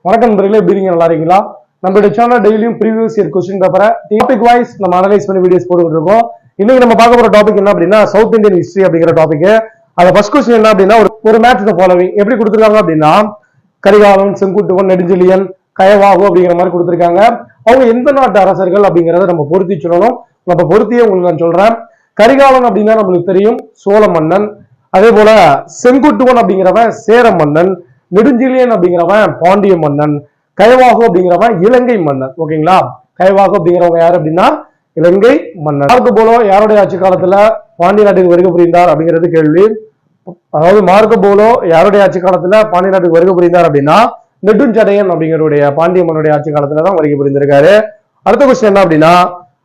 வணக்கம் நண்பர்களே, எப்படி இருக்கீங்க? நல்லா இருக்கீங்களா? நம்மளுடைய சேனல் டெய்லியும் ப்ரீவியஸ் இயர் क्वेश्चन பேப்பரை டாபிக் வைஸ் நம்ம அனலைஸ் பண்ணி வீடியோஸ் போட்டுட்டு இருக்கோம். இன்னைக்கு நம்ம பார்க்க போற டாபிக் என்ன அப்படின்னா சவுத் இந்தியன் ஹிஸ்டரி அப்படிங்கிற டாபிக். அந்த ஃபர்ஸ்ட் क्वेश्चन என்ன அப்படின்னா ஒரு மேட்ச் த ஃபாலோவிங் எப்படி கொடுத்திருக்காங்க அப்படின்னா கரிகாலன், செங்குட்டுவன், நெடுஞ்செழியன், கயவாகு அப்படிங்கிற மாதிரி கொடுத்திருக்காங்க. அவங்க எந்த நாட்டு அரசர்கள் அப்படிங்கறத நம்ம பொருத்தி சொல்லணும். நம்ம பொருத்தியே உங்களுக்கு நான் சொல்றேன். கரிகாலன் அப்படின்னா நம்மளுக்கு தெரியும் சோழ மன்னன். அதே போல செங்குட்டுவன் அப்படிங்கிறவன் சேர மன்னன். நெடுஞ்செழியன் அப்படிங்கிறவன் பாண்டிய மன்னன். கயவாகு அப்படிங்கிறவன் இலங்கை மன்னன். ஓகேங்களா? கயவாகு அப்படிங்கிறவங்க யாரு அப்படின்னா இலங்கை மன்னன். மார்க்கோ போலோ யாருடைய ஆட்சி காலத்துல பாண்டிய நாட்டுக்கு வருகை புரிந்தார் அப்படிங்கிறது கேள்வி. அதாவது மார்க்கோ போலோ யாருடைய ஆட்சி காலத்துல பாண்டிய நாட்டுக்கு வருகை புரிந்தார் அப்படின்னா நெடுஞ்சடையன் அப்படிங்கிறவருடைய பாண்டிய மன்னருடைய ஆட்சி காலத்துலதான் வருகை புரிந்திருக்காரு. அடுத்த கொஸ்டின் என்ன அப்படின்னா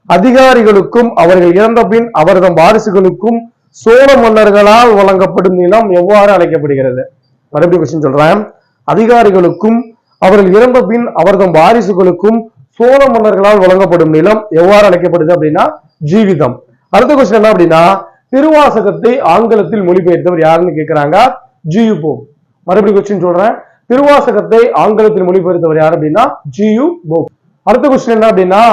அதிகாரிகளுக்கும் அவர்கள் இறந்த பின் அவரது வாரிசுகளுக்கும் சோழ மன்னர்களால் வழங்கப்படும் நிலம் எவ்வாறு அழைக்கப்படுகிறது? மறுபடியும் கொஸ்டின் சொல்றேன். அதிகாரிகளுக்கும் அவர்கள் இறந்த பின் அவரது வாரிசுகளுக்கும் சோழ மன்னர்களால் வழங்கப்படும் நிலம் எவ்வாறு அழைக்கப்படுது அப்படின்னா ஜீவிதம். அடுத்த கொஸ்டின் என்ன அப்படின்னா திருவாசகத்தை ஆங்கிலத்தில் மொழிபெயர்த்தவர் யாருன்னு கேட்கிறாங்க. G U Pope. மறுபடியும் கொஸ்டின் சொல்றேன். திருவாசகத்தை ஆங்கிலத்தில் மொழிபெயர்த்தவர் யார் அப்படின்னா ஜியு போப். அடுத்த கொஸ்டின் என்ன அப்படின்னா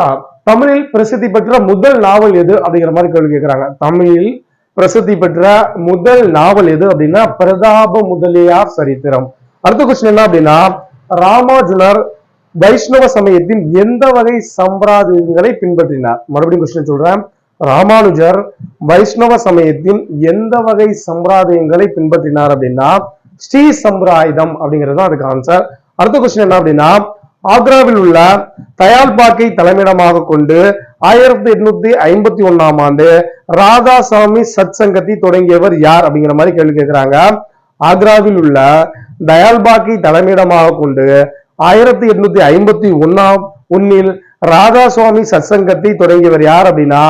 தமிழில் பிரசித்தி பெற்ற முதல் நாவல் எது அப்படிங்கிற மாதிரி கேள்வி கேட்கிறாங்க. தமிழில் பிரசித்தி பெற்ற முதல் நாவல் எது அப்படின்னா பிரதாப முதலியார் சரித்திரம். அடுத்த கொஸ்டின் என்ன அப்படின்னா ராமானுஜர் வைஷ்ணவ சமயத்தின் எந்த வகை சம்பிரதாயங்களை பின்பற்றினார்? மறுபடியும் கொஸ்டின் சொல்றேன். ராமானுஜர் வைஷ்ணவ சமயத்தின் எந்த வகை சம்பிரதாயங்களை பின்பற்றினார் அப்படின்னா ஸ்ரீ சம்பிரதாயம் அப்படிங்கிறது தான் அதுக்கு ஆன்சர். அடுத்த கொஸ்டின் என்ன அப்படின்னா ஆக்ராவில் உள்ள தயால்பாக்கை தலைமையிடமாக கொண்டு 1851 ஆண்டு ராதாசாமி சத் சங்கத்தை தொடங்கியவர் யார் அப்படிங்கிற மாதிரி கேள்வி கேட்கிறாங்க. ஆக்ராவில் உள்ள தயால்பாக்கை தலைமையிடமாக கொண்டு 1851 ராதாசுவாமி சத் சங்கத்தை தொடங்கியவர் யார் அப்படின்னா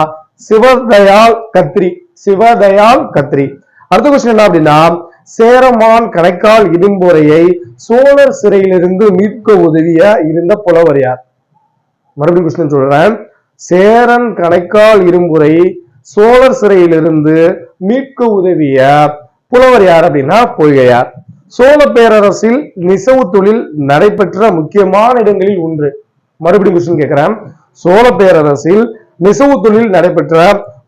சிவதயாள் கத்ரி. சிவதயாள் கத்ரி. அடுத்த கொஸ்டின் என்ன அப்படின்னா சேரமான் கணைக்கால் இடும்பொறையை சோழர் சிறையிலிருந்து மீட்க உதவிய இருந்த புலவர் யார்? மறுபடியும் கொஸ்டின் சொல்றேன். சேரன் கணைக்கால் இரும்புரை சோழர் சிறையிலிருந்து மீட்க உதவிய புலவர் யார் அப்படின்னா பொய்கையார். சோழ பேரரசில் நெசவு தொழில் நடைபெற்ற முக்கியமான இடங்களில் ஒன்று. மறுபடியும் கொஸ்டின் கேட்கிறேன். சோழ பேரரசில் நெசவு தொழில் நடைபெற்ற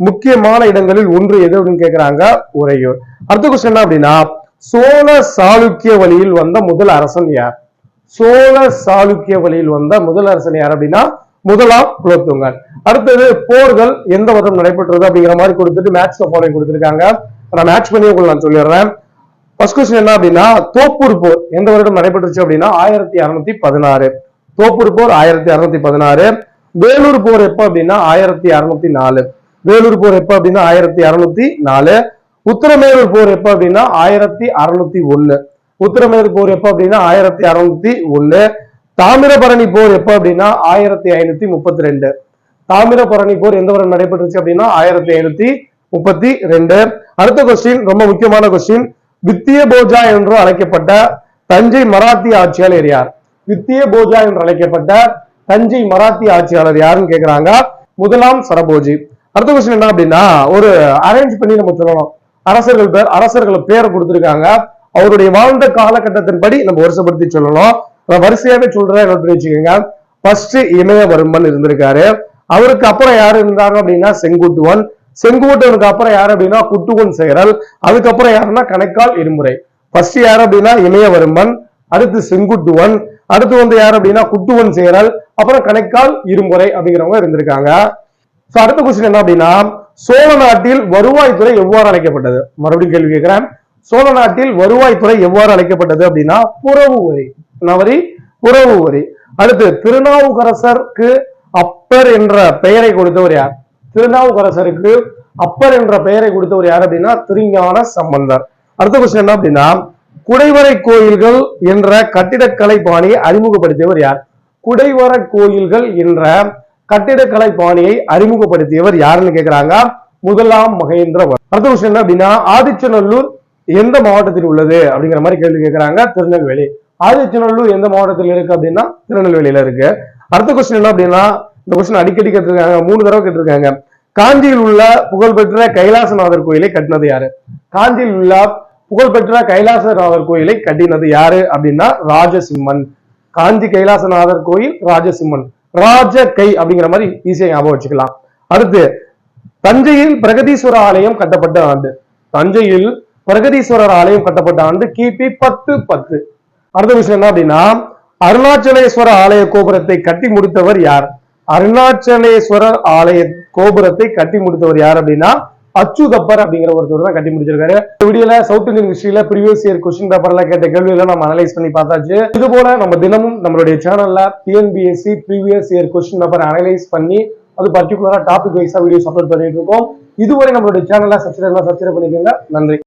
முக்கியமான இடங்களில் ஒன்று எது அப்படின்னு கேட்கிறாங்க. உறையூர். அடுத்த கொஸ்டின் என்ன அப்படின்னா சோழ சாளுக்கிய வழியில் வந்த முதல் அரசன் யார்? சோழ சாளுக்கிய வழியில் வந்த முதல் அரசன் யார் அப்படின்னா முதலாம் குலோத்துங்கன். அடுத்தது போர்கள் எந்த வருடம் நடைபெற்றது அப்படிங்கிற மாதிரி கொடுத்துட்டு மேட்ச் ஃபாலோயிங் கொடுத்திருக்காங்க. நான் மேட்ச் பண்ணி உங்களுக்கு நான் சொல்லிடுறேன். ஃபர்ஸ்ட் கொஸ்டின் என்ன அப்படின்னா தோப்பூர் போர் எந்த வருடம் நடைபெற்றுச்சு அப்படின்னா 1616. தோப்பூர் போர் 1616. வேலூர் போர் எப்ப அப்படின்னா 1604. வேலூர் போர் எப்ப அப்படின்னா 1604. உத்தரமேரூர் போர் எப்ப அப்படின்னா 1601. உத்தரமேரூர் போர் எப்ப அப்படின்னா 1601. தாமிரபரணி போர் எப்ப அப்படின்னா 1532. தாமிரபரணி போர் எந்த வருடம் நடைபெற்றுச்சு அப்படின்னா 1532. அடுத்த கொஸ்டின் ரொம்ப முக்கியமான கொஸ்டின். வித்திய போஜா என்று அழைக்கப்பட்ட தஞ்சை மராத்திய ஆட்சியாளர் யார்? வித்திய போஜா என்று அழைக்கப்பட்ட தஞ்சை மராத்திய ஆட்சியாளர் யாருன்னு கேட்கிறாங்க. முதலாம் சரபோஜி. அடுத்த கொஸ்டின் என்ன அப்படின்னா ஒரு அரேஞ்ச் பண்ணி நம்ம சொல்லணும். அரசர்கள் பேரை கொடுத்திருக்காங்க. அவருடைய வாழ்ந்த காலகட்டத்தின்படி நம்ம வருஷப்படுத்தி சொல்லணும். வரிசையாவே சொல்றேன் வச்சுக்கோங்க. ஃபர்ஸ்ட் இமயவர்மன் இருந்திருக்காரு. அவருக்கு அப்புறம் யாரு இருந்தாங்க அப்படின்னா செங்குட்டுவன். செங்குட்டுவனுக்கு அப்புறம் யாரு அப்படின்னா குட்டுவன் சேரல். அதுக்கப்புறம் யாருன்னா கணைக்கால் இருமுறை. ஃபர்ஸ்ட் யாரு அப்படின்னா இமயவர்மன், அடுத்து செங்குட்டுவன், அடுத்து வந்து யாரு அப்படின்னா குட்டுவன் சேரல், அப்புறம் கணைக்கால் இருமுறை அப்படிங்கிறவங்க இருந்திருக்காங்க. அடுத்த கொஸ்டின் என்ன அப்படின்னா சோழ நாட்டில் வருவாய்த்துறை எவ்வாறு அழைக்கப்பட்டது? மறுபடியும் கேள்வி கேட்கிறேன். சோழ நாட்டில் வருவாய்த்துறை எவ்வாறு அழைக்கப்பட்டது அப்படின்னா புறவு வரி. புறவு வரி. அடுத்து திருநாவுக்கரசருக்கு அப்பர் என்ற பெயரை கொடுத்தவர் யார்? திருநாவுக்கரசருக்கு அப்பர் என்ற பெயரை கொடுத்தவர் யார் அப்படின்னா திருஞான சம்பந்தர். அடுத்த கொஸ்டின் என்ன அப்படின்னா குடைவரை கோயில்கள் என்ற கட்டிடக்கலை பாணியை அறிமுகப்படுத்தியவர் யார்? குடைவரை கோயில்கள் என்ற கட்டிடக்கலை பாணியை அறிமுகப்படுத்தியவர் யாருன்னு கேட்கிறாங்க. முதலாம் மகேந்திரவர்மன். அடுத்த கொஸ்டின் என்ன அப்படின்னா ஆதிச்சநல்லூர் எந்த மாவட்டத்தில் உள்ளது அப்படிங்கிற மாதிரி கேள்வி கேட்கிறாங்க. திருநெல்வேலி. ஆதிச்சநல்லூர் எந்த மாவட்டத்தில் இருக்கு அப்படின்னா திருநெல்வேலியில இருக்கு. அடுத்த கொஸ்டின் என்ன அப்படின்னா இந்த கொஸ்டின் அடிக்கடி கேட்டிருக்காங்க, 3 தடவை கேட்டிருக்காங்க. காஞ்சியில் உள்ள புகழ்பெற்ற கைலாசநாதர் கோயிலை கட்டினது யாரு? காஞ்சியில் உள்ள புகழ்பெற்ற கைலாசநாதர் கோயிலை கட்டினது யாரு அப்படின்னா ராஜசிம்மன். காஞ்சி கைலாசநாதர் கோயில் ராஜசிம்மன், ராஜ கை அப்படிங்கிற மாதிரி ஈஸியா ஞாபகம் வச்சுக்கலாம். அடுத்து தஞ்சையில் பிரகதீஸ்வரர் ஆலயம் கட்டப்பட்ட ஆண்டு. தஞ்சையில் பிரகதீஸ்வரர் ஆலயம் கட்டப்பட்ட ஆண்டு கிபி 1010. அடுத்த விஷயம் என்ன அப்படின்னா, அருணாச்சலேஸ்வர ஆலய கோபுரத்தை கட்டி முடித்தவர் யார்? அருணாச்சலேஸ்வரர் ஆலய கோபுரத்தை கட்டி முடித்தவர் யார் அப்படின்னா அச்சுதப்பர் அப்படிங்கிற ஒருத்தர் தான் கட்டி முடிச்சிருக்காரு. இந்த வீடியோல சவுத் இந்தியன் ஹிஸ்டரியில ப்ரீவியஸ் இயர் கொஸ்டின் பேப்பர்ல கேட்ட கேள்விகளை நம்ம அனலைஸ் பண்ணி பார்த்தாச்சு. இது போல நம்ம தினமும் நம்மளுடைய சேனல்ல TNPSC previous year question paper analyse பண்ணி அது பர்டிகுலரா டாபிக் வைஸா வீடியோஸ் அப்லோட் பண்ணிட்டு இருக்கோம். இதுவரை நம்மளுடைய சேனல்ல சப்ஸ்கிரைப் பண்ணிக்கோங்க. நன்றி.